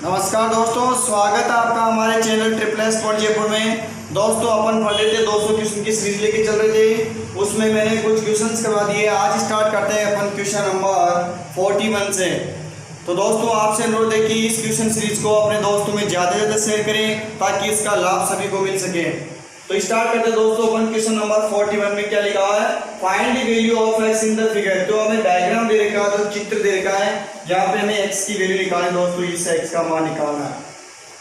नमस्कार दोस्तों, स्वागत है आपका हमारे channel triple S sport Jaipur में। दोस्तों अपन पढ़ रहे थे 200 क्वेश्चन की सीरीज लेके चल रहे थे, उसमें मैंने कुछ क्वेश्चंस करवा दिए। आज स्टार्ट करते हैं अपन क्वेश्चन नंबर 41 से। तो दोस्तों आपसे अनुरोध है कि इस क्वेश्चन सीरीज को अपने दोस्तों में ज़्यादा से ज़्यादा शेयर करें ताकि इसका लाभ सभी को मिल सके। तो स्टार्ट करते हैं दोस्तों अपन क्वेश्चन नंबर 41 में क्या लिखा हुआ है, find the value of x in the figure. तो हमें डायग्राम दे रखा है, तो चित्र दे रखा है, जहाँ पे हमें एक्स की वैल्यू निकालना है दोस्तों, इस एक्स का मान निकालना है।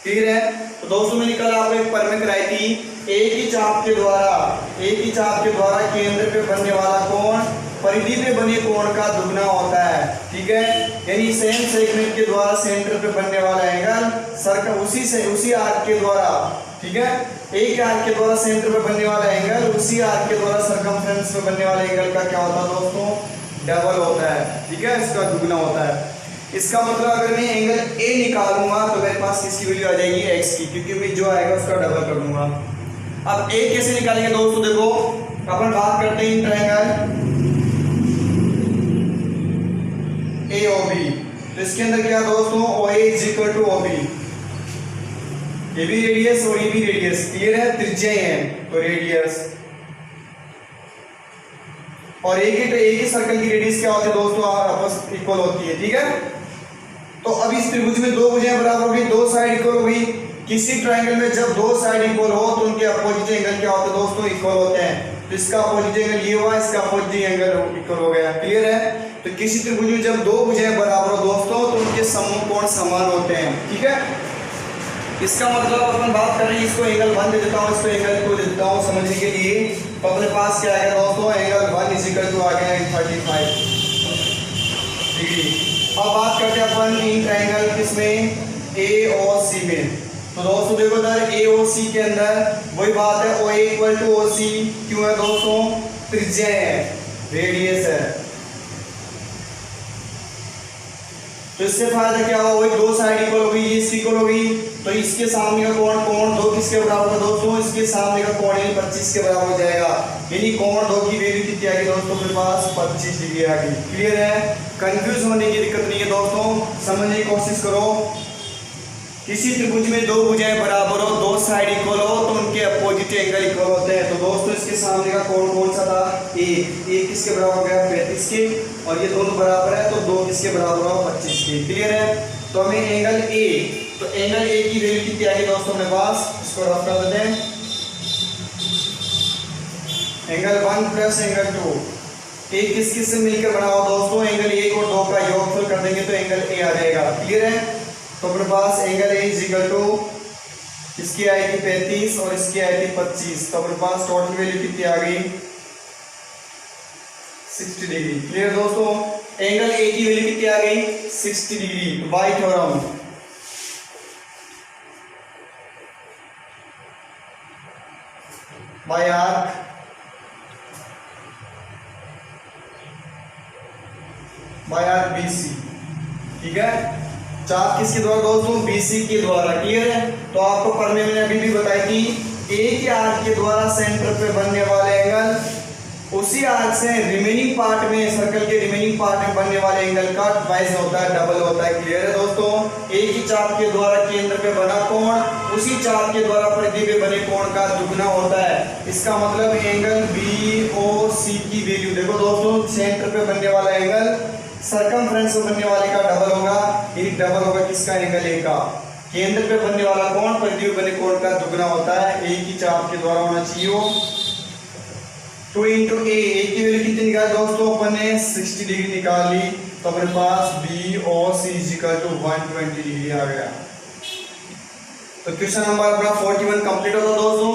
क्लियर है? तो दोस्तों मैंने कल आपको एक प्रमेय कराई थी, एक ही चाप के द्वारा केंद्र पे बनने वाला कोण परिधि पे बने कोण का दुगना होता है। ठीक है, यानी सेम सेगमेंट के द्वारा सेंटर पे बनने वाला एंगल सर्कल उसी आर्क के द्वारा, ठीक है, एक आर्क के द्वारा सेंटर पे बनने वाला एंगल उसी आर्क के द्वारा सर्कमफ्रेंस पे बनने वाले एंगल का क्या होता है दोस्तों, डबल होता है। ठीक है, इसका दुगना होता है। इसका मतलब अगर मैं एंगल ए निकालूंगा तो मेरे पास किसकी वैल्यू आ जाएगी, एक्स की, क्योंकि मैं जो आएगा उसका डबल कर दूंगा। अब ए कैसे निकालेंगे दोस्तों, देखो अपन बात करते हैं ट्रायंगल ए ओ बी। तो इसके अंदर क्या दोस्तों, O A is equal to O B, ये भी रेडियस और ये भी रेडियस, क्लियर है, त्रिज्या है तो रेडियस, और एक ही सर्कल की रेडियस क्या होती है दोस्तों, आपस इक्वल होती है। ठीक है, तो अब इस त्रिभुज में दो भुजाएं बराबर होगी, दो साइड इक्वल होगी। किसी ट्रायंगल में जब दो साइड इक्वल हो तो उनके अपोजिट एंगल क्या होते हैं दोस्तों, इक्वल होते हैं। तो इसका अपोजिट एंगल ये हुआ, इसका अपोजिट एंगल इक्वल हो गया। क्लियर है? तो किसी त्रिभुज में जब दो भुजाएं बराबर हो दोस्तों तो उनके समूह कोण समान होते हैं। ठीक है, इसका मतलब अपन बात कर रहे हैं, इसको एंगल 1 दे देता हूँ, इसको एंगल 2 दे देता हूँ समझने के लिए। तो अपने पास क्या आएगा दोस्तों, एंगल 1 इज इक्वल टू आ गया 35 डिग्री। अब बात करते हैं अपन इन ट्रायंगल किसमें, ए और सी में। तो दोस्तों देखो इधर ए और सी के अंदर वही बात है, ओ ए इक्वल टू ओ सी। क्यों है दोस्तों, त्रिज्या है, रेडियस है। तो इससे फायदा क्या हुआ, वही दो साइड इक्वल होगी, ये इसकी इक्वल होगी, तो इसके सामने का कोण दो किसके बराबर है दोस्तों, इसके सामने का कोण 25 के बराबर हो जाएगा। यानी कोण दो की वैल्यू कितनी आ गई दोस्तों, मेरे पास 25 डिग्री आ गई। क्लियर है? कंफ्यूज होने की दिक्कत नहीं है दोस्तों, समझने की कोशिश करो। किसी त्रिभुज में दो भुजाएं बराबर हो, दो साइड इक्वल हो तो उनके अपोजिट एंगल इक्वल होते हैं। तो दोस्तों इसके सामने का कोण कौन सा था, ए किसके बराबर हो गया, 35 के, और ये दोनों बराबर है तो दो किसके बराबर हो, 25 के। क्लियर है? तो हमें एंगल ए, तो एंगल ए की वैल्यू कितनी आ गई दोस्तों अपने पास, इसको रफ कर देते हैं। एंगल 1 प्लस एंगल 2, ए किस किस से मिलकर बना हुआ दोस्तों, एंगल 1 और 2 का योगफल कर देंगे तो एंगल ए आ जाएगा। क्लियर है? तो अपने पास angle A is equal to, इसकी आई थी 35 और इसकी आई थी 25, तो अपने पास टोटल वैल्यू कितनी आ गई, 60 डिग्री। क्लियर दोस्तों? एंगल ए की वैल्यू कितनी आ गई, 60 डिग्री। तो bye theorem by arc BC. ठीक है, चाप किसके द्वारा दोस्तों, बीसी के द्वारा। क्लियर है? तो आपको प्रमेय मैंने अभी भी बताई थी, एक ही आर्क के द्वारा सेंटर पे बनने वाले एंगल उसी आर्क से रिमेनिंग पार्ट में, सर्कल के रिमेनिंग पार्ट में बनने वाले एंगल का ट्वाइस होता है, डबल होता है। क्लियर है दोस्तों? एक ही चाप के द्वारा केंद्र पे बना कोण उसी चाप के द्वारा परिधि पे बने कोण का दुगना होता है। इसका मतलब एंगल बी ओ सी की वैल्यू देखो दोस्तों, सेंटर पे बनने वाला एंगल सर्कमफ्रेंस में बनने वाले का डबल होगा। ये डबल होगा किसका, एंगल ए का। केंद्र पे बनने वाला कोण परिधि पे बने कोण का दुगना होता है, एक ही चाप के द्वारा होना चाहिए। 2 इंटू ए की वैल्यू कितनी निकाली दोस्तों, अपन ने 60 डिग्री निकाल ली, तो अपने पास बी और सी इज इक्वल टू 120 डिग्री आ गया। तो क्वेश्चन नंबर अपना 41 कंप्लीट होता दोस्तों।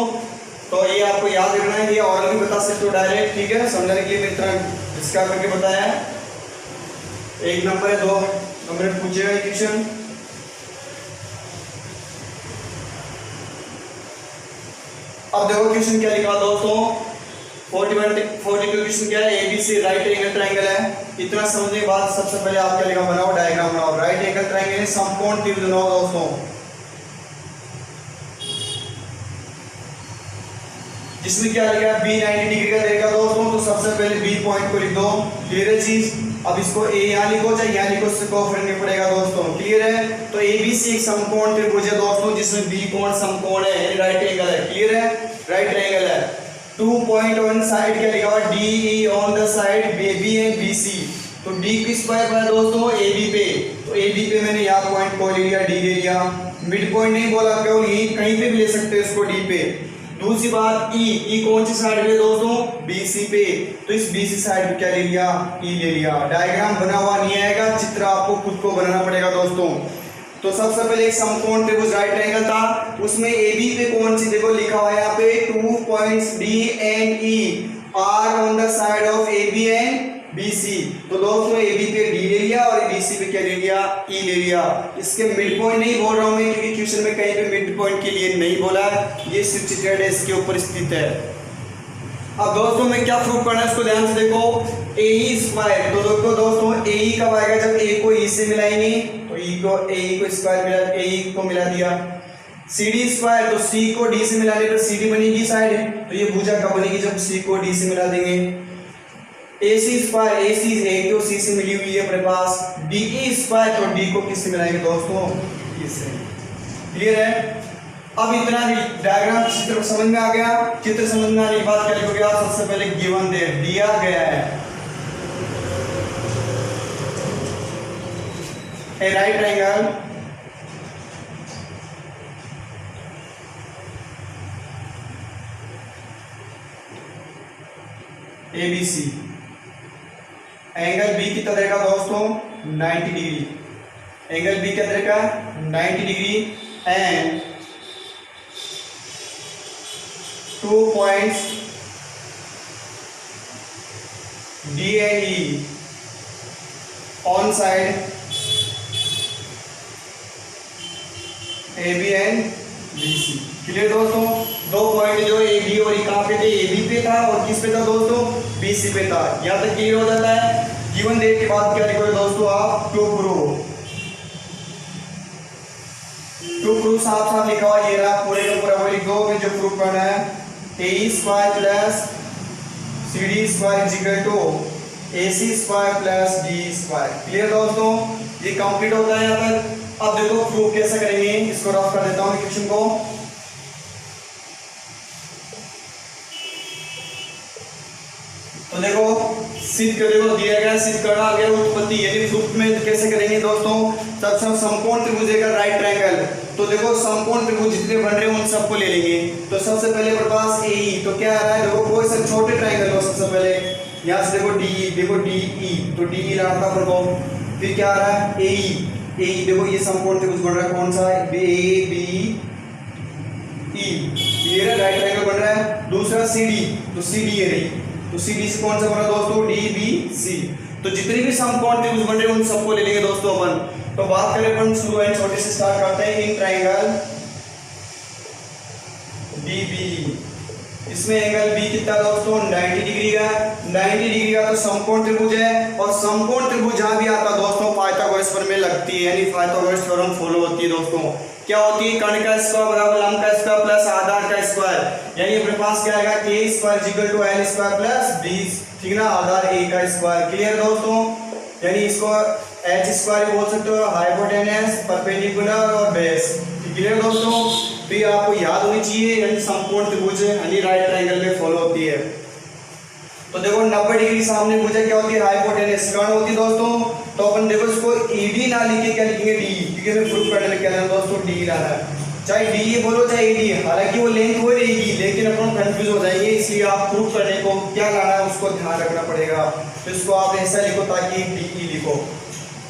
तो ये आपको याद रखना है, ये और भी बता सकते हो डायरेक्ट। ठीक है, समझने के लिए मेरी तरह इसका करके बताया है। एक नंबर है, 2 नंबर पूछेगा क्वेश्चन। अब देखो क्वेश्चन क्या लिखा दोस्तों, 42 क्वेश्चन क्या है, एबीसी राइट एंगल ट्रायंगल है। इतना समझने के बाद सबसे पहले आप क्या लिखा, बनाओ डायग्राम बनाओ। राइट एंगल ट्रायंगल है, समकोण त्रिभुज बनाओ दोस्तों, जिसमें क्या लिखा है, बी 90 डिग्री का देगा दोस्तों। तो सबसे पहले बी पॉइंट को लिख दो। क्लियर है चीज। अब इसको ए यहाँ लिखो चाहे यहाँ लिखो, इससे कोई फर्क नहीं पड़ेगा दोस्तों। क्लियर है। तो एबीसी एक समकोण त्रिभुज है दोस्तों, जिसमें बी कोण समकोण है, यानी राइट एंगल है। क्लियर है, राइट एंगल है। 2 पॉइंट ऑन साइड क्या लिखा हुआ, D on the side B and B C. तो डी किस पॉइंट पर है दोस्तों, ए बी पे। तो ए बी पे मैंने यहाँ पॉइंट को ले लिया, डी ले लिया। मिड पॉइंट नहीं बोला, केवल यही कहीं पे भी ले सकते हो इसको, डी पे। दूसरी बात ई कौन सी साइड पे दोस्तों, बीसी पे। तो इस बीसी साइड पे क्या ले लिया, ई ले लिया। डायग्राम बना हुआ नहीं आएगा, चित्र आपको खुद को बनाना पड़ेगा दोस्तों। तो सबसे पहले एक समकोण त्रिभुज राइट एंगल था, उसमें एबी पे कौन सी, देखो लिखा हुआ है यहाँ पे 2 points D and E are on the side of A B and BC. तो दोस्तों ए बी पे डी ले लिया और बीसी पे क्या ले लिया, ई ले लिया। इसके मिड पॉइंट नहीं बोल रहा हूं मैं, क्योंकि क्वेश्चन में कहीं पे मिड पॉइंट के लिए नहीं बोला, ये सिर्फ चित्रण है, इसके ऊपर स्थित है। अब दोस्तों मैं क्या प्रूव करना है, इसको ध्यान से देखो। ए ई स्क्वायर, तो देखो दोस्तों ए ई कब आएगा, जब ए को ई से मिलाएंगे। तो ई को ए को स्क्वायर मिला, ए ई को मिला दिया। सी डी स्क्वायर, तो सी को डी से मिलाने पर सी डी बनेगी साइड, तो ये भुजा कब बनेगी, जब सी को डी से मिला देंगे। ए सी स्क्वायर, ए सी ए को सी से मिली हुई है अपने पास। डी ई स्क्वायर, तो डी को किससे मिलाएंगे दोस्तों, इससे। क्लियर है। अब इतना डायग्राम चित्र समझ में आ गया। चित्र समझ में आने के बाद क्या लिखोगे आप, सबसे पहले गिवन दे दिया गया है A right angle ABC, angle B कितना रहेगा दोस्तों, 90 डिग्री। एंगल बी क्या रहेगा, 90 degree. And 2 points D and E on side A B and B C. Clear दोस्तों। 2 पॉइंट जो ए बी और ई कहाँ पे थे, ए बी पे था और किस पे था दोस्तों, बी सी पे था। यहाँ तक क्लियर हो जाता है। गिवन डेट के बाद क्या लिखोगे दोस्तों आप, टू प्रूफ साफ साफ लिखा हुआ, ये रहा पूरे का पूरा वो लिख दो। जो प्रूफ करना है, A square plus C D square is equal to A C square plus D square. Clear दोस्तों, ये कंप्लीट होता है यहाँ तक। अब देखो प्रूफ कैसे करेंगे, इसको रफ कर देता हूँ क्वेश्चन को। तो देखो सिद्ध कर, देखो दिया गया सिद्ध करना आ गया उत्पत्ति, यानी प्रूफ में कैसे करेंगे दोस्तों। सबसे समकोण त्रिभुज का राइट ट्रायंगल। तो देखो समकोण त्रिभुज जितने बन रहे हैं उन सबको ले लेंगे। तो सबसे पहले हमारे पास ए ई, तो क्या आ रहा है, देखो कोई सा छोटे ट्रायंगल हो। सबसे पहले यहाँ से देखो डी, देखो डी ई, तो डी ई लाता पर फिर क्या आ रहा है, ए ई, देखो ये समकोण त्रिभुज बन रहा है, कौन सा, ए बी ई, ये राइट ट्रायंगल बन रहा है। दूसरा सी डी, तो सी डी है रही, तो सी डी से कौन सा बना दोस्तों, डी बी सी। तो जितने भी समकोण त्रिभुज बन रहे हैं उन सबको ले लेंगे दोस्तों अपन। तो बात करें अपन शुरू एंड छोटे से स्टार्ट करते हैं। इन ट्रायंगल डी बी, इसमें एंगल बी कितना दोस्तों, 90 डिग्री का। 90 डिग्री का तो समकोण त्रिभुज है, और समकोण त्रिभुज जहां भी आता है दोस्तों पाइथागोरस प्रमेय लगती है, यानी पाइथागोरस थ्योरम फॉलो होती है दोस्तों। क्या होती है, कर्ण का स्क्वायर बराबर लंब का स्क्वायर प्लस आधार का स्क्वायर, यानी अपने पास क्या आएगा, K square equal to L square plus B, ठीक ना, आधार ए का स्क्वायर। क्लियर दोस्तों, यानी इसको एच स्क्वायर बोल सकते हो, हाइपोटेनस, परपेंडिकुलर और बेस। क्लियर दोस्तों, तो ये आपको याद होनी चाहिए, यानी समकोण त्रिभुज यानी राइट ट्रायंगल में फॉलो होती है। तो देखो 90 डिग्री सामने भुजा क्या होती है, हाइपोटेनस कर्ण होती है दोस्तों। तो अपन देखो इसको ईडी ना लिखे क्या लिखेंगे, डी, क्योंकि हमें प्रूफ करने में क्या लेना दोस्तों, डी लाना है। चाहे डी ये बोलो चाहे ईडी, हालांकि वो लेंथ हो रहेगी, लेकिन अपन कंफ्यूज हो जाएंगे, इसलिए आप प्रूफ करने को क्या लाना है उसको ध्यान रखना पड़ेगा। तो इसको आप ऐसा लिखो ताकि डी ई लिखो।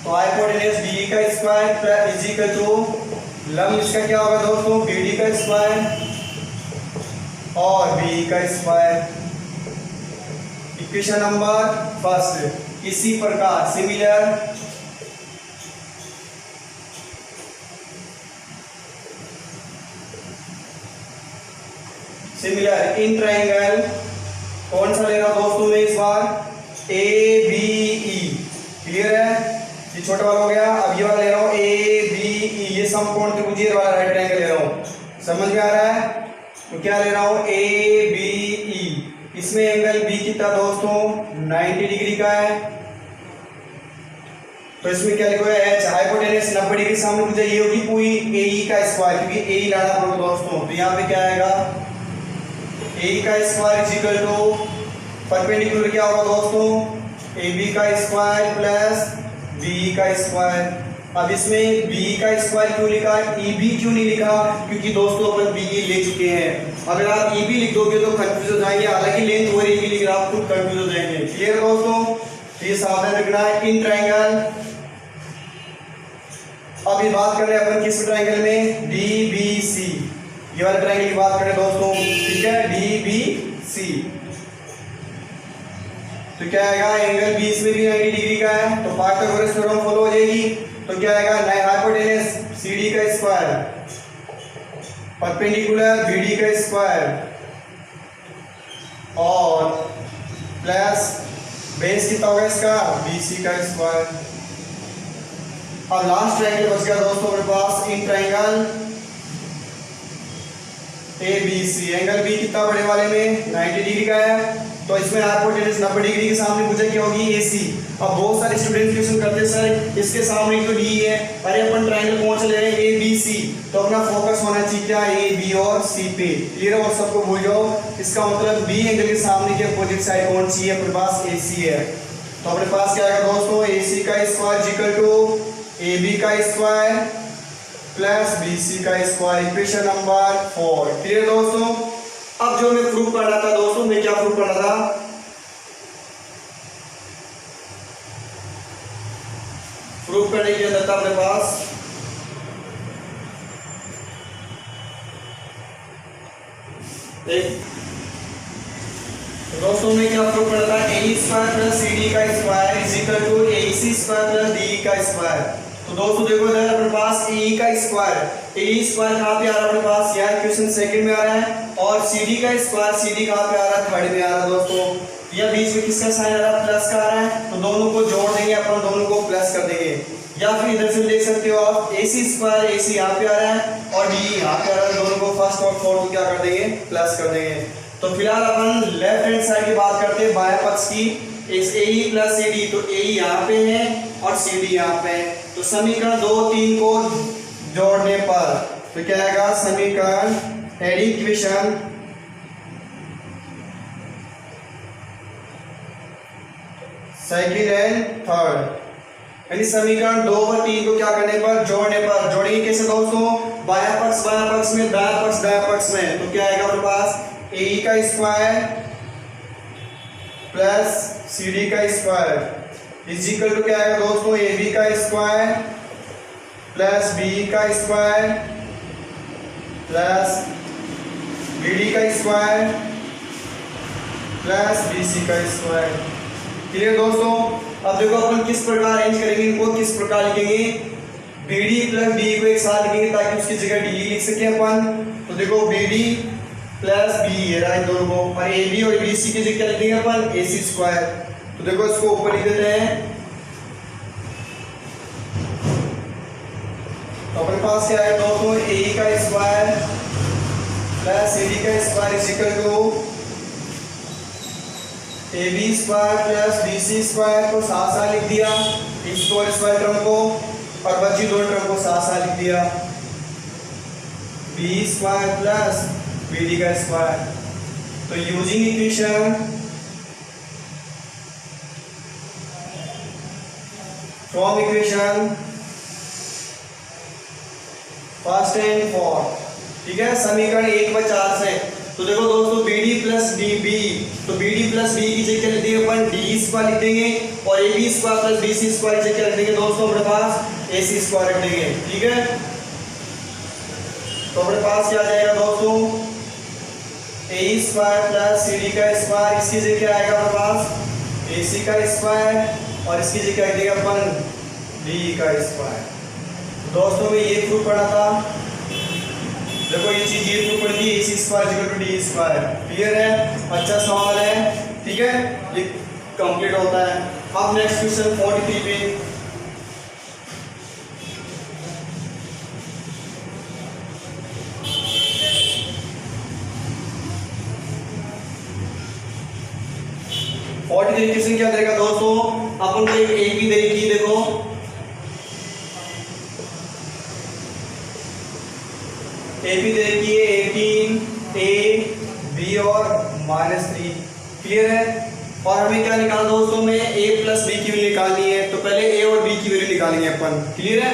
तो हाइपोटेनस डी का स्क्वायर इज इक्वल टू लंब, इसका क्या होगा दोस्तों, बी डी का स्क्वायर और बी का स्क्वायर। Equation number first. इसी प्रकार सिमिलर इन ट्रायंगल कौन सा ले रहा हूं दोस्तों मैं इस बार, ए बी ई। क्लियर है, ये छोटा वाला हो गया। अब ये वाला ले रहा हूं ए बी ई, ये समकोण त्रिभुज वाला राइट ट्रायंगल ले रहा हूं। समझ में आ रहा है, तो क्या ले रहा हूं, ए बी ई, इसमें एंगल बी कितना दोस्तों 90 डिग्री का है। तो इसमें क्या लिखा है एच हाइपोटेनस 90 डिग्री सामने मुझे ये होगी पूरी ए का स्क्वायर, क्योंकि ए लाना पड़ेगा दोस्तों। तो यहाँ पे क्या आएगा ए का square is equal to perpendicular क्या होगा दोस्तों ए बी का स्क्वायर प्लस बी का स्क्वायर। अब इसमें बी का स्क्वायर क्यों लिखा, ई बी क्यों नहीं लिखा, क्योंकि दोस्तों अपन बी ई ले चुके हैं। अगर आप ई बी लिख दोगे तो कंफ्यूज हो जाएंगे, हालांकि लेंथ हो रही है लेकिन आप खुद कंफ्यूज हो जाएंगे। क्लियर दोस्तों, तो ये सावधान रखना है इन ट्रायंगल। अब ये बात करें अपन किस ट्रायंगल में डी बी सी, ये वाले ट्रायंगल की बात करें दोस्तों, ठीक है डी बी सी। तो क्या आएगा एंगल बी इसमें भी 90 डिग्री का है, तो पाइथागोरस थ्योरम फॉलो हो जाएगी। तो क्या आएगा हाइपोटेनस CD का स्क्वायर परपेंडिकुलर BD का स्क्वायर और प्लस बेस कितना होगा इसका BC का स्क्वायर। अब लास्ट ट्रायंगल बच गया दोस्तों हमारे पास in triangle ABC। Angle B कितना बड़े वाले में 90 डिग्री का है, तो इसमें हाइपोटेनस 90 डिग्री के सामने मुझे क्या होगी AC। अब बहुत सारे स्टूडेंट क्वेश्चन करते हैं सर इसके सामने तो D है, अरे अपन ट्रायंगल कौन सा ले रहे हैं ABC, तो अपना फोकस होना चाहिए क्या A B और C पे। क्लियर है, और सबको भूल जाओ, इसका मतलब B एंगल के सामने की अपोजिट साइड कौन सी है, अपने पास AC है। तो अपने पास क्या आएगा दोस्तों AC का स्क्वायर इक्वल टू AB का स्क्वायर प्लस BC का स्क्वायर, इक्वेशन नंबर 4। क्लियर दोस्तों। अब जो मैं प्रूफ करना था दोस्तों, मैं क्या प्रूफ करना था, प्रूफ करने के अंदर था अपने पास एक, तो दोस्तों में क्या प्रूफ करना था ए स्क्वायर प्लस CD का square is equal to AC square plus DE का स्क्वायर। तो दोस्तों देखो इधर अपने पास ए का स्क्वायर, ए स्क्वायर कहाँ पे आ रहा है अपने पास, यार क्वेश्चन सेकंड में आ रहा है, और CD का स्क्वायर CD कहाँ पे आ रहा है, थर्ड में आ रहा है दोस्तों। या बीच में किसका साइन आ रहा है, प्लस का आ रहा है, तो दोनों को जोड़ देंगे अपन, दोनों को प्लस कर देंगे। या फिर इधर से देख सकते हो आप AC स्क्वायर AC यहाँ पे आ रहा है और DE यहाँ पे आ रहा है, दोनों को फर्स्ट और फोर्थ को क्या कर देंगे, प्लस कर देंगे। तो फिलहाल अपन लेफ्ट हैंड साइड की बात करते हैं, बाएं पक्ष की। AE प्लस CD, तो AE यहाँ पे है और CD यहाँ पे है, तो समीकरण 2 3 को जोड़ने पर तो क्या आएगा, समीकरण एडिक्वेशन सेकंड एंड थर्ड, यानी समीकरण 2 और 3 को क्या करने पर, जोड़ने पर। जोड़ेंगे कैसे दोस्तों, बायां पक्ष में, दायां पक्ष में, तो क्या आएगा हमारे पास AE का स्क्वायर प्लस CD का स्क्वायर इज इक्वल टू क्या आएगा दोस्तों, AB का स्क्वायर प्लस BE का स्क्वायर प्लस BD का स्क्वायर प्लस BC का स्क्वायर। क्लियर दोस्तों। अब देखो अपन किस प्रकार अरेंज करेंगे इनको, किस प्रकार लिखेंगे, BD प्लस DE को एक साथ लिखेंगे ताकि उसकी जगह DE लिख सके अपन। तो देखो BD प्लस BE है राइट, दोनों को, और AB और BC की जगह लिख देंगे अपन AC स्क्वायर। तो देखो इसको ऊपर लिख देते हैं, तो अपने पास क्या है दोस्तों, AE का स्क्वायर प्लस CD का square is equal to AB square plus BC square को साथ साथ लिख दिया, इस स्क्वायर टर्म को, और बची दो टर्म को साथ साथ लिख दिया, B स्क्वायर प्लस BD का स्क्वायर। तो using equation from equation first and fourth, ठीक है, समीकरण 1 व 4 से। तो देखो दोस्तों BD प्लस DB, तो BD प्लस B की जगह लिख देंगे अपन DE स्क्वायर लिख देंगे, और AB square plus BC square की जगह लिख देंगे दोस्तों अपने पास AC स्क्वायर लिख देंगे, ठीक है। तो अपने पास क्या आ जाएगा दोस्तों, AE स्क्वायर प्लस CD का स्क्वायर, इसकी जगह आएगा अपने पास AC का स्क्वायर, और इसकी जगह लिख देंगे अपन DE का स्क्वायर। दोस्तों में ये प्रूफ पढ़ा था, देखो ये चीज ये प्रूफ पढ़ी थी, AC square equal to DE square. Clear है, अच्छा सवाल है, ठीक है, ये कंप्लीट होता है। अब नेक्स्ट क्वेश्चन 43 पे, 43 क्वेश्चन क्या देगा दोस्तों, अपन को एक भी देगी, देखो ए भी देगी 18 ए बी और -3, क्लियर है। और हमें क्या निकालना दोस्तों में a प्लस बी की वैल्यू निकालनी है, तो पहले a और b की वैल्यू निकालेंगे अपन, क्लियर है।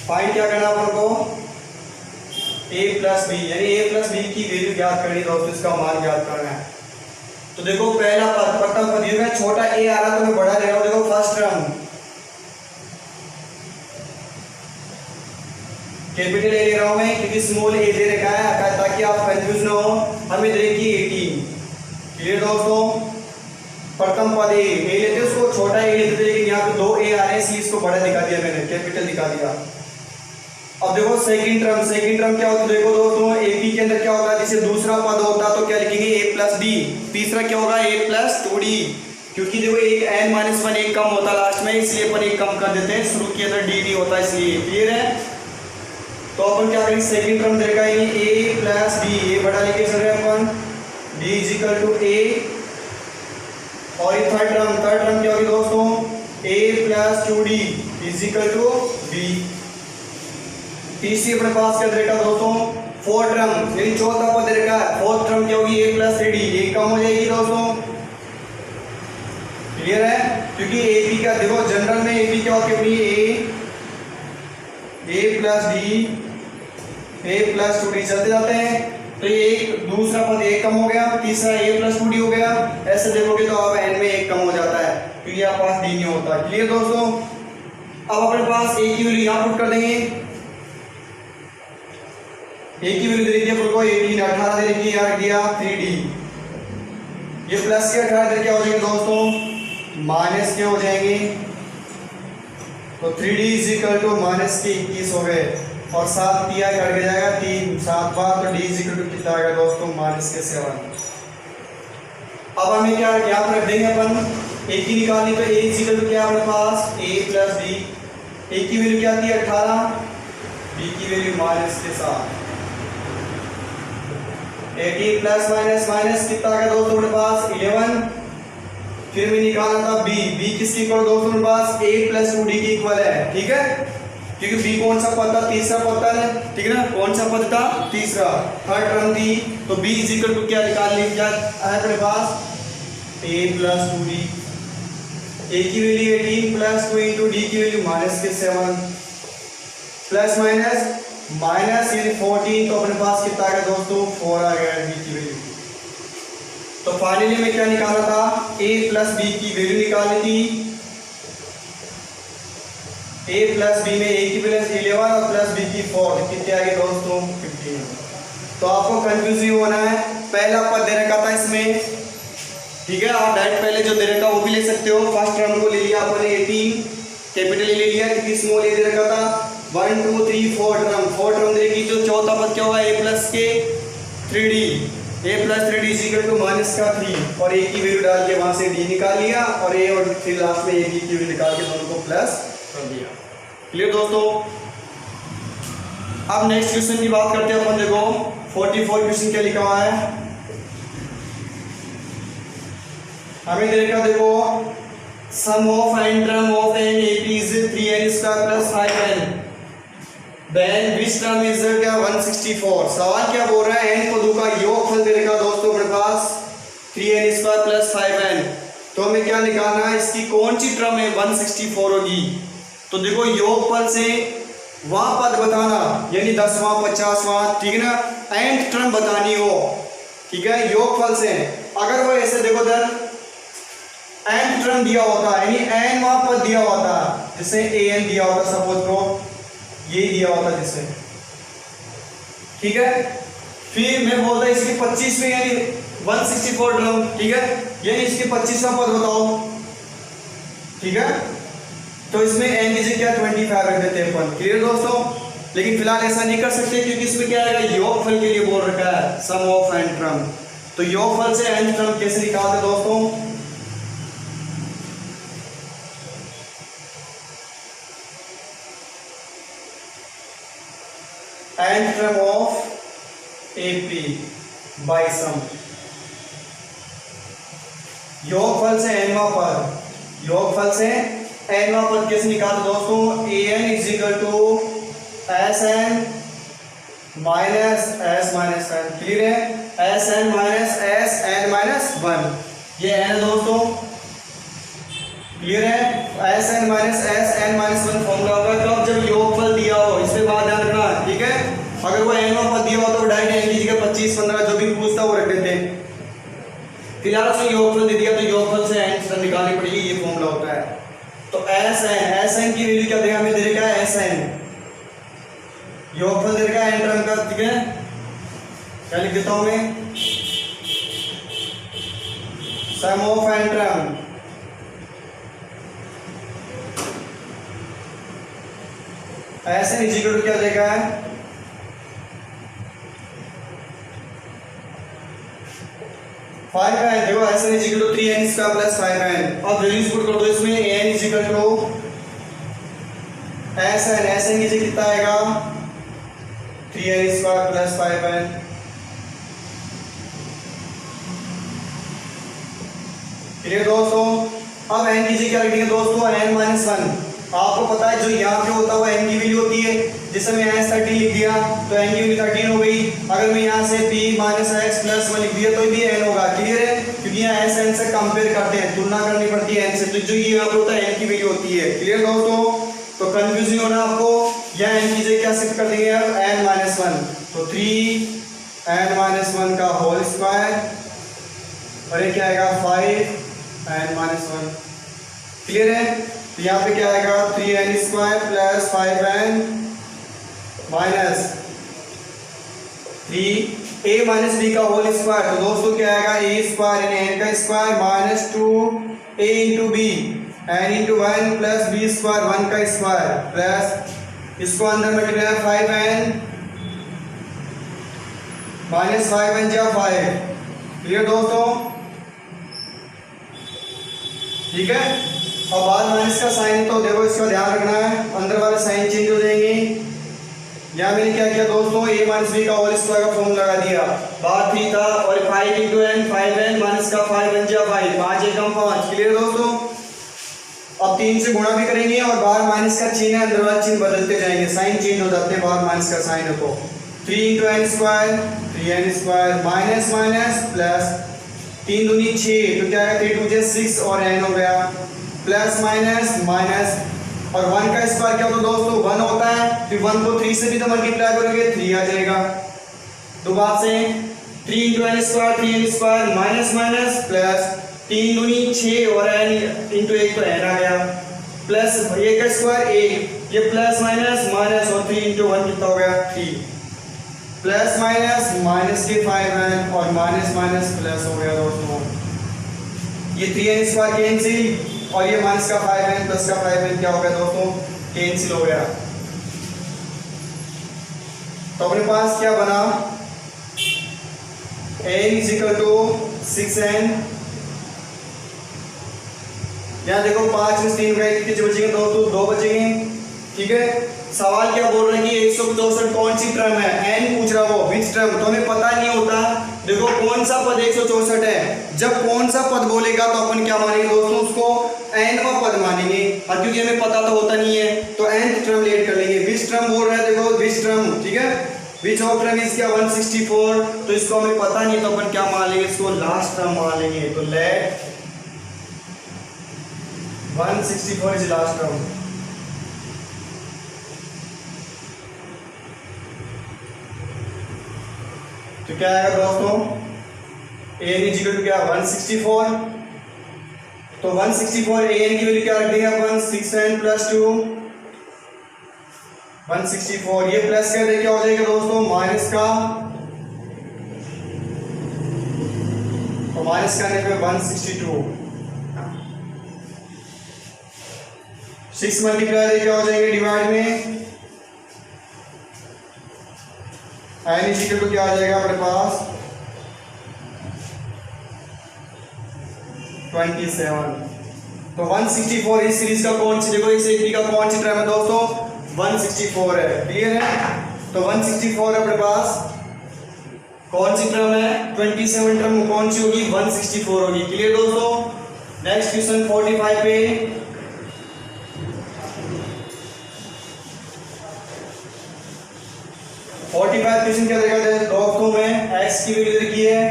फाइंड क्या करना अपन को, a प्लस बी, यानी a प्लस बी की वैल्यू ज्ञात करनी दोस्तों, इसका मान ज्ञात करना है। तो देखो पहला पद, प्रथम पद दिया है, छोटा a आ रहा तो मैं बड़ा ले रहा हूं, देखो फर्स्ट टर्म कैपिटल ए ले रहा हूं मैं, क्योंकि स्मॉल a दे रखा है ताकि आप कंफ्यूज ना हो। हमें देखिए 18, क्लियर दोस्तों। प्रथम पद ए लेते उसको छोटा ए लेते थे, लेकिन यहाँ पे 2 a आ रहे हैं इसलिए इसको बड़ा दिखा दिया मैंने, कैपिटल दिखा दिया। अब देखो सेकंड टर्म क्या होता है, देखो दोस्तों ए बी के अंदर क्या होता है, जैसे दूसरा पद होता तो क्या लिखेंगे a प्लस बी, तीसरा क्या होगा a प्लस 2d, क्योंकि देखो एक n-1 एक कम होता लास्ट में, इसलिए अपन एक कम कर देते हैं, शुरू के अंदर dd होता है इसलिए, क्लियर है। तो अपन क्या करेंगे, सेकंड टर्म देगा a प्लस b, ये बड़ा लेके चल रहे हैं अपन, b is equal to a, और ये थर्ड टर्म क्या होगी दोस्तों, a plus 2d is equal to b। तीसरी अपने पास क्या देगा दोस्तों, फोर्थ टर्म, यानी चौथा पद देगा, फोर्थ टर्म क्या होगी a प्लस 3d, ये कम हो जाएगी दोस्तों, क्लियर है। क्योंकि a b का देखो जनरल में a b क्या होगी अपनी a plus d a plus 2d चलते जाते हैं, तो ये एक दूसरा पद एक कम हो गया, तीसरा a प्लस 2d हो गया, ऐसे देखोगे तो अब n में एक कम हो जाता है, क्योंकि यहाँ पास d नहीं होता, क्लियर दोस्तों। अब अपने पास a की वैल्यू यहाँ पुट कर देंगे, a की वैल्यू दे दी अपन को 18, 18 दे दी, यहाँ रख दिया 3d, ये प्लस के 18 इधर क्या हो जाएंगे दोस्तों, माइनस के हो जाएंगे, तो 3d is equal to minus के 21 हो गए, और 7 दिया कट के जाएगा 3 7 बार, तो d इज इक्वल टू कितना आएगा दोस्तों, माइनस के 7। अब हमें क्या याद रख देंगे अपन, a की निकालनी, तो a इज इक्वल टू क्या अपने पास a प्लस b, a की वैल्यू क्या थी 18, b की वैल्यू माइनस के 7, 18 प्लस माइनस माइनस कितना आ गया दोस्तों अपने पास 11, फिर मैं निकालना था b किसकी इक्वल दोस्तों अपने पास a प्लस 2d की इक्वल है, ठीक है, क्योंकि b कौन सा पद था, तीसरा पद था, ठीक है ना, कौन सा पद था, तीसरा, थर्ड टर्म थी, तो b इज इक्वल टू क्या निकाल लिया, क्या है अपने पास a प्लस 2d, a की वैल्यू 18 प्लस 2 इंटू d की वैल्यू माइनस के 7, प्लस माइनस माइनस यानी 14, तो अपने पास कितना आ गया दोस्तों 4 आ गया b की वैल्यू। तो फाइनली में क्या निकाला था, a प्लस b की वैल्यू निकालनी थी, a प्लस b में a की वैल्यू 11 और प्लस b की 4, कितने आ गए दोस्तों 15। तो आपको कंफ्यूज नहीं होना है, पहला पद दे रखा था इसमें, ठीक है, आप डायरेक्ट पहले जो दे रखा वो भी ले सकते हो। फर्स्ट टर्म को ले लिया अपने 18 कैपिटल ले लिया, क्योंकि स्मॉल ए दे रखा था, 1 2 3 4 टर्म देगी, तो चौथा पद क्या होगा a प्लस के 3d, a plus 3d is equal to minus का 3, और a की वैल्यू डाल के वहां से d निकाल लिया, और a और फिर लास्ट में a की वैल्यू निकाल के दोनों को प्लस कर दिया, क्लियर दोस्तों। अब नेक्स्ट क्वेश्चन की बात करते हैं अपन, देखो 44 क्वेश्चन क्या लिखा हुआ है, हमें देखा देखो sum of n term of n AP is 3n square plus 5n, then which term is क्या 164। सवाल क्या बोल रहा है, n पदों का योगफल दे रखा दोस्तों अपने पास 3n स्क्वायर प्लस 5n, तो हमें क्या निकालना है, इसकी कौन सी टर्म है 164 होगी। तो देखो योगफल से वहां पद बताना, यानी 10वां 50वां, ठीक है ना, nth टर्म बतानी हो, ठीक है, योगफल से। अगर वो ऐसे देखो दर n टर्म दिया होता, यानी n वहां पद दिया होता, जिसे an दिया होता, सपोज करो ये दिया होता जिससे, ठीक है, फिर मैं बोलता इसकी 25 में यानी 164 टर्म, ठीक है, यानी इसके 25वां पद बताओ, ठीक है, तो इसमें n की जगह क्या 25 रख देते हैं अपन, क्लियर दोस्तों। लेकिन फिलहाल ऐसा नहीं कर सकते, क्योंकि इसमें क्या आएगा, योगफल के लिए बोल रखा है सम ऑफ n टर्म, तो योगफल से n टर्म कैसे निकालते दोस्तों, n term of AP by sum, योगफल से nवां पद, योगफल से nवां पद कैसे निकालते दोस्तों, an is equal to Sn minus S minus 1, clear है, Sn माइनस Sn माइनस 1, ये n है दोस्तों, क्लियर है, Sn minus Sn minus 1 formula होगा कब, जब योगफल दिया हो, इस पे बात ध्यान रखना, ठीक है। अगर वो nवां पद दिया हो तो डायरेक्ट n की जगह 25 15 जो भी पूछता वो रख देते, फिलहाल उसने योगफल दे दिया तो योगफल से n निकालनी पड़ेगी, ये फॉर्मूला होता है। तो Sn की वैल्यू क्या देगा, हमें दे देगा Sn, योगफल दे देगा n टर्म का, ठीक है, क्या लिख देता हूं मैं, sum of n term, Sn is equal to क्या देगा, 5n, देखो Sn is equal to 3n square plus 5n, अब वैल्यूज पुट कर दो इसमें, n is equal to Sn की जगह कितना आएगा 3n square plus 5n, clear दोस्तों। अब n की जगह क्या लिखेंगे दोस्तों, n माइनस 1, आपको पता है जो यहाँ पे होता है n की वैल्यू होती है, जैसे मैं यहाँ 30 लिख दिया तो n की वैल्यू 13 हो गई, अगर मैं यहाँ से p माइनस x प्लस 1 लिख दिया तो भी n होगा, क्लियर है, क्योंकि यहाँ s n से कंपेयर करते हैं, तुलना करनी पड़ती है n से, तो जो ये यहाँ पे होता है n की वैल्यू होती है, क्लियर दोस्तों। तो कंफ्यूजिंग होना आपको, यहाँ n की जगह क्या शिफ्ट कर देंगे अब n माइनस 1, तो 3n माइनस 1 का होल स्क्वायर, और ये क्या आएगा 5n माइनस 1, क्लियर है। तो यहाँ पे क्या आएगा 3n square plus 5n minus 3 a minus b का होल स्क्वायर, तो दोस्तों क्या आएगा a स्क्वायर यानी n का square minus 2a into b, n into 1 plus b square 1 का स्क्वायर प्लस इसको अंदर मल्टीप्लाई 5n माइनस 5n जा 5, क्लियर दोस्तों, ठीक है। अब बाद माइनस का साइन तो देखो इसका ध्यान रखना है, अंदर वाले साइन चेंज हो जाएंगे। यहाँ मैंने क्या किया दोस्तों, a माइनस b का होल स्क्वायर का फॉर्मूला लगा दिया, बात 3 था, और 5 इंटू n 5n माइनस का 5n जा 5, 5 एकम 5, क्लियर दोस्तों। अब 3 से गुणा भी करेंगे और बाहर माइनस का चिन्ह है, अंदर वाला चिन्ह बदलते जाएंगे, साइन चेंज हो जाते हैं बाहर माइनस का साइन है, तो 3 into n square 3n square minus minus plus 3 दूनी 6, तो क्या है 3 2 6 और n हो गया, प्लस माइनस माइनस, और 1 का स्क्वायर क्या होता है दोस्तों 1 होता है, फिर 1 को 3 से भी तो मल्टीप्लाई करोगे 3 आ जाएगा, तो बात से 3 into n square 3n square minus minus plus 3 दूनी 6 और n इंटू 1 तो n आ गया, प्लस a का स्क्वायर a, ये प्लस माइनस माइनस और 3 इंटू 1 कितना हो गया 3, प्लस माइनस माइनस के 5n और माइनस माइनस प्लस हो गया दोस्तों, ये 3n स्क्वायर कैंसिल और ये माइनस का 5n प्लस का 5n क्या हो गया दोस्तों कैंसिल हो गया, तो अपने पास क्या बना n is equal to 6n, यहाँ देखो 5 में 3 का कितने बचेंगे दोस्तों 2 बचेंगे, ठीक है। सवाल क्या बोल रहे हैं कि 164 कौन सी टर्म है, n पूछ रहा वो विच टर्म, तो हमें पता नहीं होता, देखो कौन सा पद 164 है, जब कौन सा पद बोलेगा तो अपन क्या मानेंगे दोस्तों उसको nवां पद मानेंगे, और क्योंकि हमें पता तो होता नहीं है तो nth टर्म लेट कर लेंगे, विच टर्म बोल रहा है देखो विच टर्म, ठीक है, विच ऑफ टर्म इज क्या 164, तो इसको हमें पता नहीं तो अपन क्या मान लेंगे इसको लास्ट टर्म मान लेंगे, तो लेट 164 इज लास्ट टर्म, तो क्या आएगा दोस्तों an इज इक्वल टू क्या 164, तो 164 an की वैल्यू क्या रख देंगे अपन 6n प्लस 2 164, ये प्लस कर दे क्या हो जाएगा दोस्तों माइनस का, तो माइनस करने पे 162 6 मल्टीप्लाई क्या हो जाएंगे डिवाइड में n इज इक्वल टू क्या आ जाएगा अपने पास 27, तो 164 इस सीरीज का कौन सी देखो इस एपी का कौन सी टर्म है दोस्तों 164 है, क्लियर है, तो 164 अपने पास कौन सी टर्म है 27 टर्म कौन सी होगी 164 होगी, क्लियर दोस्तों। नेक्स्ट क्वेश्चन 45 पे 45 क्वेश्चन क्या देगा दोस्तों में x की वैल्यू देखी है,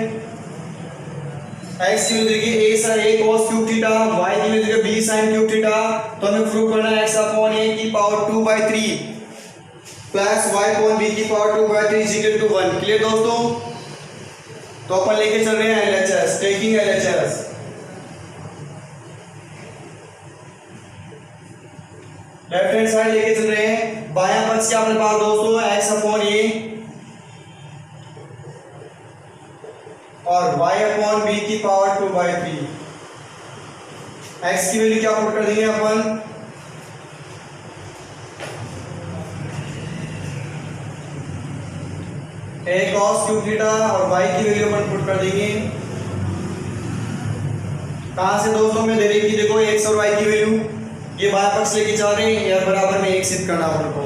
x की वैल्यू देखिए a sin a cos cube theta, y की वैल्यू देखिए b sin क्यूब थीटा। तो हमें प्रूव करना है x अपॉन a की power 2/3 plus y upon b की power 2/3 is equal to 1। Clear दोस्तों? तो अपन लेके चल रहे हैं LHS, taking LHS। Left hand side लेके चल रहे हैं, बायां पक्ष क्या अपने पास दोस्तों x अपॉन a और y अपॉन b की पावर 2/3। x की वैल्यू क्या पुट कर देंगे अपन, a cos क्यूब थीटा और y की वैल्यू अपन पुट कर देंगे कहां से दोस्तों में दे रही थी, देखो x और y की वैल्यू ये बाएं पक्ष लेके चल रहे हैं, यार बराबर में एक सिद्ध करना अपन को।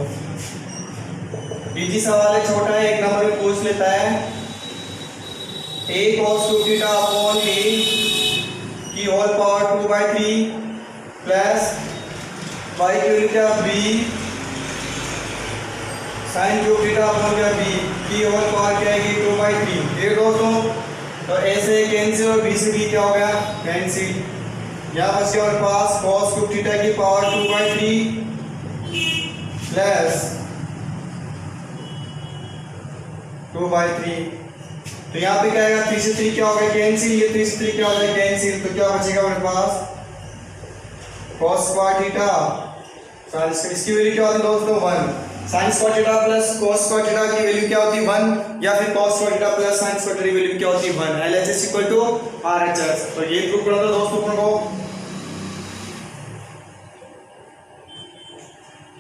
इजी सवाल है, छोटा है, एक नंबर में पूछ लेता है a cos cube theta upon a की होल पावर 2/3 प्लस y की वैल्यू क्या b sin cube theta upon क्या b की होल पावर क्या आएगी 2/3। ये दोस्तों तो ऐसे कैंसिल और b से b क्या हो गया कैंसिल। यहाँ बच गया हमारे पास cos क्यूब थीटा की पावर 2/3 प्लस 2/3। तो यहाँ पे क्या आएगा 3 से 3 क्या हो गया कैंसिल, ये 3 से 3 क्या हो जाएगा कैंसिल। तो क्या बचेगा हमारे पास cos स्क्वायर थीटा sin, इसकी वैल्यू क्या होती है दोस्तों 1। sin square theta plus cos square theta की वैल्यू क्या होती है 1, या फिर cos square theta plus sin square theta की वैल्यू क्या होती है 1। LHS equal to RHS। तो ये प्रूव करना था दोस्तों अपन को।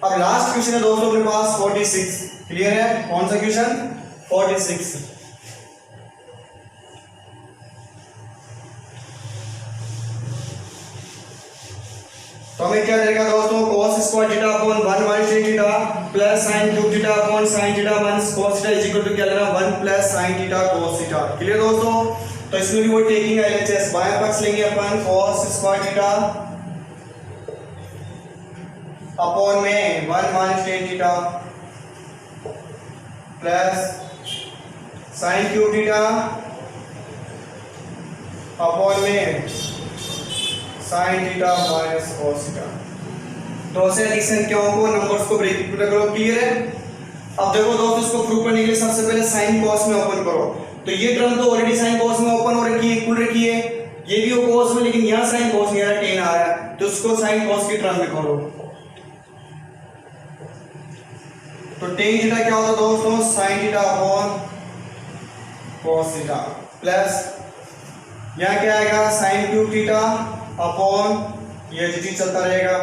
अब लास्ट क्वेश्चन है दोस्तों अपने पास 46। क्लियर है? कौन सा क्वेश्चन 46। तो हमें क्या देगा दोस्तों cos square theta upon 1 minus tan theta plus sin cube theta upon sin theta minus cos theta is equal to क्या लेना 1 प्लस sin theta cos theta. Clear दोस्तों? तो इसमें भी वो टेकिंग LHS, बाएं पक्ष लेंगे अपन cos स्क्वायर थीटा अपॉन में 1 minus tan theta plus sin cube theta upon में sin theta minus cos theta. तो से एडिशन क्या हो नंबर्स को ब्रैकेट में करो। क्लियर है? अब देखो दोस्तों इसको प्रूव करने के लिए सबसे पहले sin cos में ओपन करो। तो ये टर्म तो ऑलरेडी sin cos में ओपन हो रखी है, खुल रखी है, ये भी हो cos में, लेकिन यहाँ sin cos नहीं आ रहा, tan आ रहा है, तो उसको sin cos की टर्म में करो। तो tan थीटा क्या होता है दोस्तों sin theta upon cos theta plus यहाँ क्या आएगा sin क्यूब थीटा अपॉन ये जी चलता रहेगा।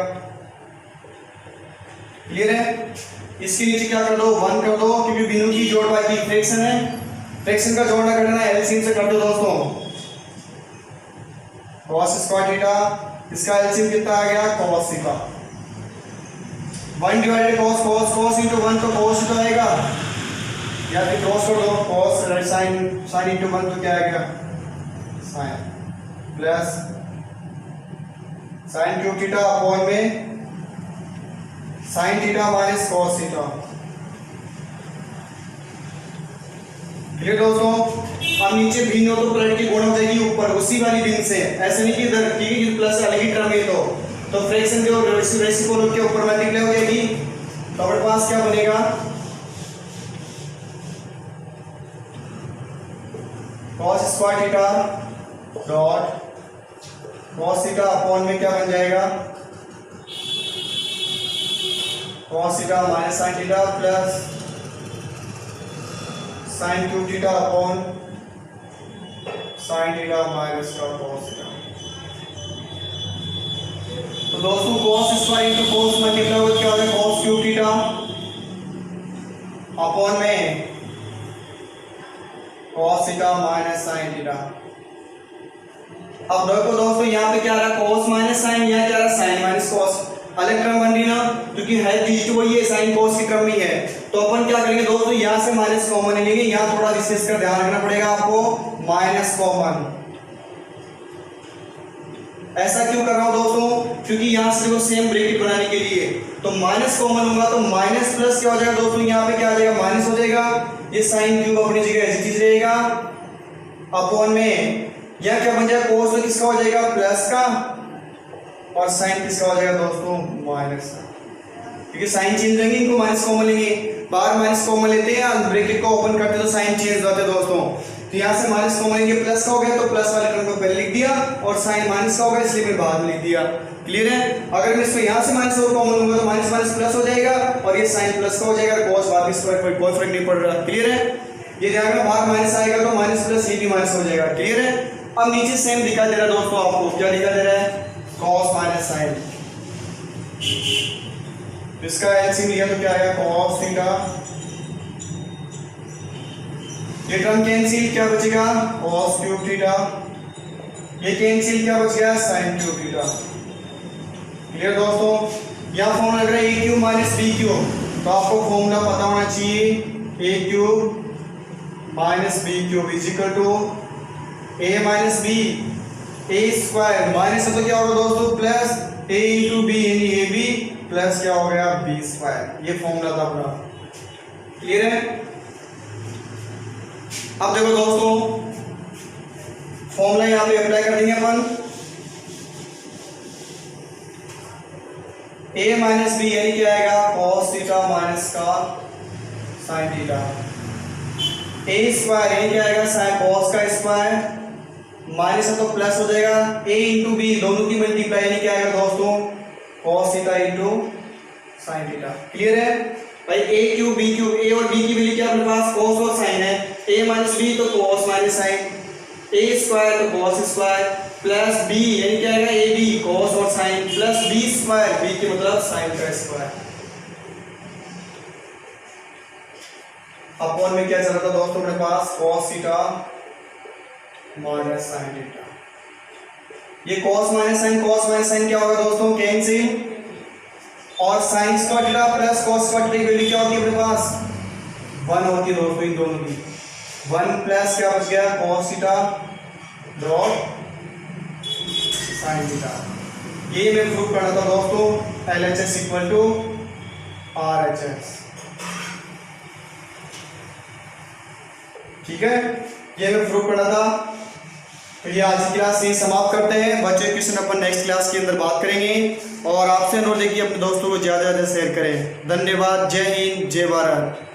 क्लियर है? इसके नीचे क्या कर दो 1 कर दो, क्योंकि बिंदु की जोड़ बाकी फ्रैक्शन है, फ्रैक्शन का जोड़ना करना है एलसीएम से कर दो दोस्तों। cos स्क्वायर थीटा इसका एलसीएम कितना आ गया cos theta 1 divided cos into 1 तो cos थीटा आएगा, या फिर cos कर दो cos sin into 1 तो क्या आएगा sin plus sin cube theta upon में sin theta minus cos theta. Clear दोस्तों? अब नीचे भिन्न हो तो पलट के गुणा हो जाएगी ऊपर उसी वाली भिन्न से, ऐसे नहीं कि इधर ठीक है प्लस अलग ही टर्म है तो फ्रैक्शन के और रेसिप्रोकल के ऊपर मल्टीप्लाई हो जाएगी। तो हमारे पास क्या बनेगा cos square theta dot cos theta upon में क्या बन जाएगा cos theta minus sin theta plus sin cube theta upon sin theta minus cos theta. तो दोस्तों cos square into cos multiply हो क्या होगा cos क्यूब थीटा अपॉन में cos theta minus sin theta. अब देखो दोस्तों यहाँ पे क्या आ रहा है cos माइनस sin, यहाँ क्या आ रहा है sin माइनस cos, अलग टर्म बन रही ना, क्योंकि है डिजिट वही है sin cos की टर्म ही है। तो अपन क्या करेंगे दोस्तों यहाँ से माइनस कॉमन लेंगे, यहाँ थोड़ा विशेष कर ध्यान रखना पड़ेगा आपको, माइनस कॉमन ऐसा क्यों कर रहा हूँ दोस्तों, क्योंकि यहाँ से देखो सेम ब्रैकेट बनाने के लिए तो माइनस कॉमन होगा तो माइनस प्लस क्या हो जाएगा दोस्तों, यहाँ पे क्या आ जाएगा माइनस हो जाएगा, ये साइन क्यूब अपनी जगह ऐसी चीज रहेगा अपॉन में यह क्या बन जाएगा कोस में किसका हो जाएगा प्लस का और साइन किसका हो जाएगा दोस्तों माइनस का, क्योंकि साइन चेंज लेंगे इनको माइनस कॉमन लेंगे, बाहर माइनस कॉमन लेते हैं ब्रैकेट को ओपन करते हैं तो साइन चेंज हो जाते हैं दोस्तों। तो यहाँ से माइनस कॉमन लेंगे प्लस का हो गया तो प्लस वाले टर्म को पहले लिख दिया और साइन माइनस का होगा इसलिए मैं बाद में लिख दिया। क्लियर है। अगर मैं इसको यहाँ से माइनस और कॉमन लूंगा तो माइनस माइनस प्लस हो जाएगा और ये साइन प्लस का हो जाएगा, cos बाद में कोई फर्क नहीं पड़ रहा। क्लियर है। ये ध्यान में बाहर माइनस आएगा तो माइनस प्लस ये भी माइनस हो जाएगा। क्लियर है। अब नीचे सेम दिखा दे रहा है दोस्तों, आपको क्या दिखा दे रहा है cos माइनस साइन, इसका एलसीएम लिया तो क्या आएगा cos थीटा, ये टर्म कैंसिल क्या बचेगा cos क्यूब थीटा, ये कैंसिल क्या बच गया sin क्यूब थीटा। क्लियर दोस्तों। यहाँ फॉर्मूला लग रहा है a cube minus B cube, तो आपको फॉर्मूला पता होना चाहिए a cube minus B cube is equal to a minus B A square, minus तो क्या होगा दोस्तों प्लस a इंटू बी यानी ए बी प्लस क्या हो गया बी स्क्वायर, ये फॉर्मूला था अपना। क्लियर है। अब देखो दोस्तों फॉर्मूला यहाँ पे अप्लाई कर देंगे अपन, a माइनस बी यानी क्या आएगा cos थीटा माइनस का sin थीटा, a स्क्वायर यानी क्या आएगा sin cos का स्क्वायर माइनस है तो प्लस हो जाएगा, a इंटू बी दोनों की मल्टीप्लाई यानी क्या आएगा दोस्तों cos theta into sin theta. Clear है भाई। a cube b cube, a और b की वैल्यू क्या अपने पास cos और sin है, a माइनस b तो cos minus sin, a square तो cos स्क्वायर प्लस b यानी क्या आएगा ab cos और sin plus b square, b के मतलब sin का स्क्वायर। अपॉन में क्या चल रहा था दोस्तों अपने पास cos theta minus sin theta, ये cos माइनस sin क्या होगा दोस्तों कैंसिल, और sin square theta plus cos square theta की वैल्यू क्या होती है अपने पास 1 होती है दोस्तों इन दोनों की, 1 प्लस क्या बच गया cos theta dot sin theta. ये मैं प्रूव करना था दोस्तों LHS इक्वल टू RHS। ठीक है, ये मैं प्रूव करना था। तो ये आज की क्लास यही समाप्त करते हैं। बच्चों क्वेश्चन अपन नेक्स्ट क्लास के अंदर बात करेंगे और आपसे अनुरोध है कि अपने दोस्तों को ज़्यादा से ज़्यादा शेयर करें। धन्यवाद। जय हिंद जय भारत।